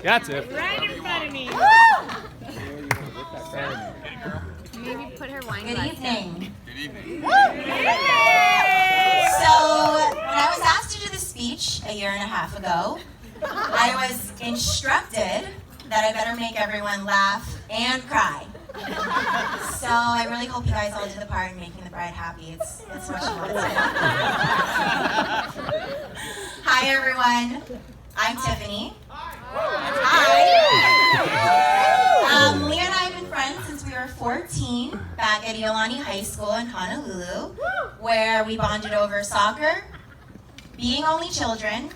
That's it. Right in front of me. Maybe put her wine glass. Good evening. Good evening. So, when I was asked to do the speech a year and a half ago, I was instructed that I better make everyone laugh and cry. So I really hope you guys all do the part in making the bride happy. It's what she wants. Hi everyone, I'm Tiffany. Hi. Malia and I have been friends since we were 14 back at Iolani High School in Honolulu, where we bonded over soccer, being only children,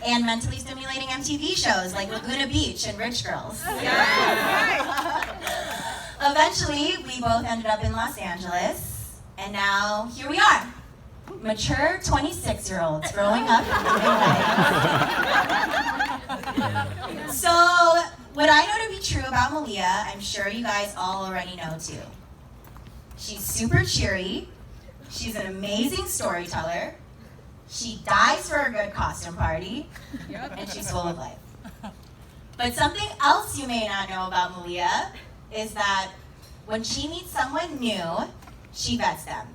and mentally stimulating MTV shows like Laguna Beach and Rich Girls. Eventually, we both ended up in Los Angeles, and now here we are, mature 26-year-olds growing up in life. So, what I know to be true about Malia, I'm sure you guys all already know too. She's super cheery, she's an amazing storyteller, she dies for a good costume party, and she's full of life. But something else you may not know about Malia is that when she meets someone new, she vets them.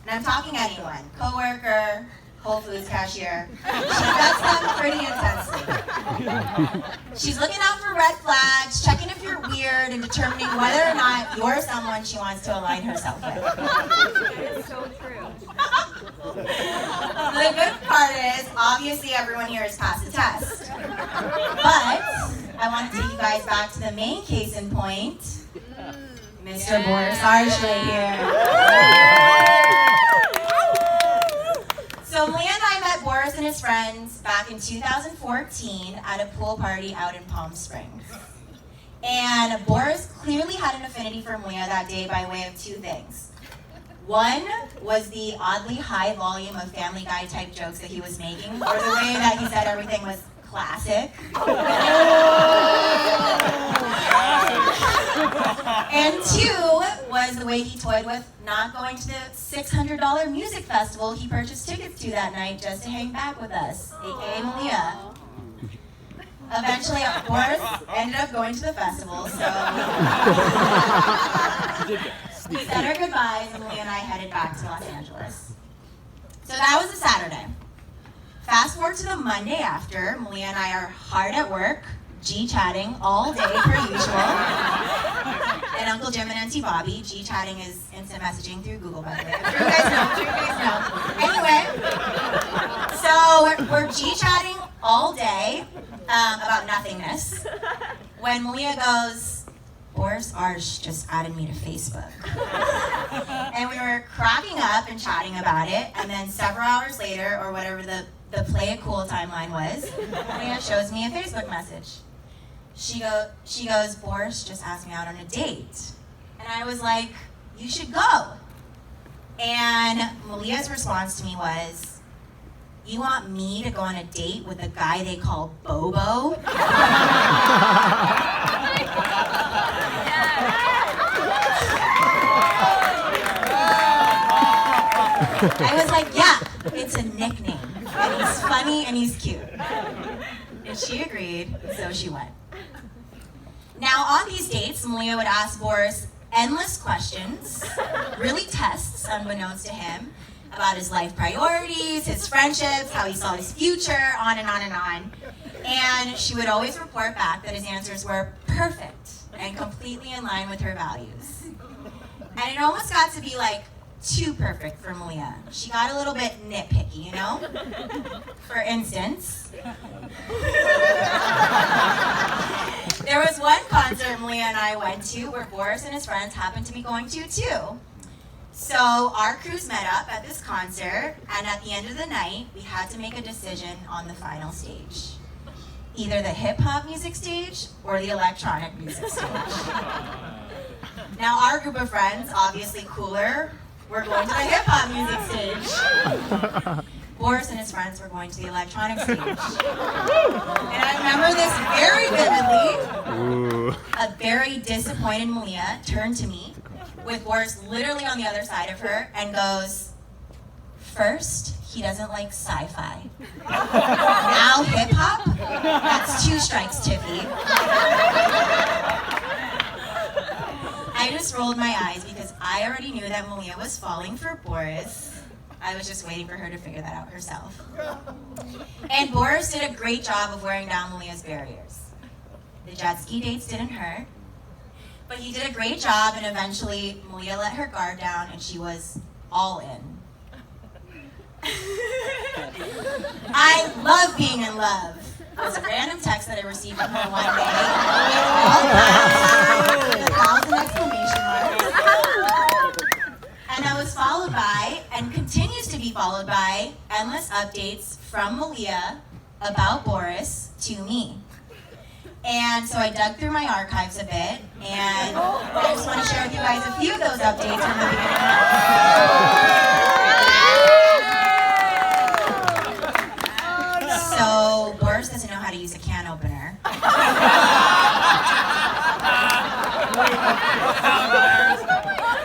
And I'm talking anyone, coworker, Whole Foods cashier. She vets them pretty intensely. She's looking out for red flags, checking if you're weird, and determining whether or not you're someone she wants to align herself with. It's so true. The good part is, obviously everyone here has passed the test. But I want to take you guys back to the main case in point, Mr. Boris Arshley here. So Malia and I met Boris and his friends back in 2014 at a pool party out in Palm Springs. And Boris clearly had an affinity for Malia that day by way of two things. One was the oddly high volume of Family Guy type jokes that he was making, or the way that he said everything was classic. And two was the way he toyed with not going to the $600 music festival he purchased tickets to that night just to hang back with us, aka Malia. Eventually, Boris ended up going to the festival, so we said our goodbyes, and Malia and I headed back to Los Angeles. So that was a Saturday. Fast forward to the Monday after, Malia and I are hard at work, G-chatting all day per usual. And Uncle Jim and Auntie Bobby, G-chatting is instant messaging through Google, by the way. I'm sure you guys know. Anyway, so we're G-chatting all day about nothingness. When Malia goes, Boris Arsh just added me to Facebook. And we were cracking up and chatting about it, and then several hours later, or whatever the play it cool timeline was, Malia shows me a Facebook message. She goes, Boris just asked me out on a date. And I was like, you should go. And Malia's response to me was, you want me to go on a date with a guy they call Bobo? I was like, yeah, it's a nickname. And he's funny and he's cute. And she agreed, so she went. Now, on these dates, Malia would ask Boris endless questions, really tests, unbeknownst to him, about his life priorities, his friendships, how he saw his future, on and on and on. And she would always report back that his answers were perfect and completely in line with her values. And it almost got to be like too perfect for Malia. She got a little bit nitpicky, you know? For instance, there was one concert Malia and I went to where Boris and his friends happened to be going to too. So our crews met up at this concert, and at the end of the night, we had to make a decision on the final stage. Either the hip-hop music stage or the electronic music stage. Now our group of friends, obviously cooler, were going to the hip-hop music stage. Boris and his friends were going to the electronic stage. And I remember this very vividly. A very disappointed Malia turned to me, with Boris literally on the other side of her, and goes, first, he doesn't like sci-fi. Now hip-hop? That's two strikes, Tiffy. I already knew that Malia was falling for Boris. I was just waiting for her to figure that out herself. And Boris did a great job of wearing down Malia's barriers. The jet ski dates didn't hurt, but he did a great job, and eventually Malia let her guard down and she was all in. I love being in love. It was a random text that I received from her one day. With 1,000 exclamation marks. And that was followed by, and continues to be followed by, endless updates from Malia about Boris to me. And so I dug through my archives a bit, and I just want to share with you guys a few of those updates from the beginning. So Boris doesn't know how to use a can opener.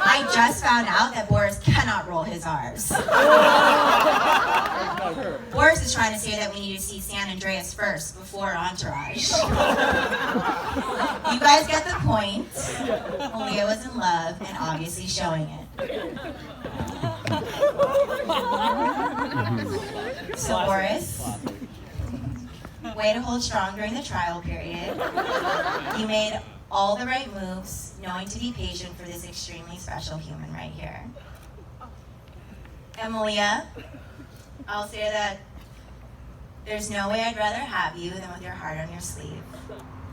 I just found out that Boris cannot roll his R's. Boris is trying to say that we need to see San Andreas first before Entourage. You guys get the point. Malia was in love and obviously showing it. So Boris, way to hold strong during the trial period. You made all the right moves, knowing to be patient for this extremely special human right here. And Malia, I'll say that there's no way I'd rather have you than with your heart on your sleeve.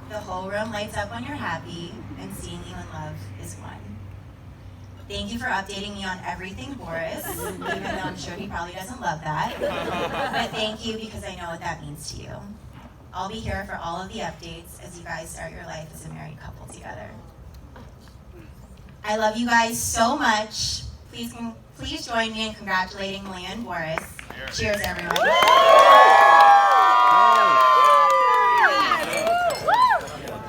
The whole room lights up when you're happy, and seeing you in love is one. Thank you for updating me on everything, Boris, even though I'm sure he probably doesn't love that. But thank you because I know what that means to you. I'll be here for all of the updates as you guys start your life as a married couple together. I love you guys so much. Please join me in congratulating Malia and Boris. Cheers, everyone.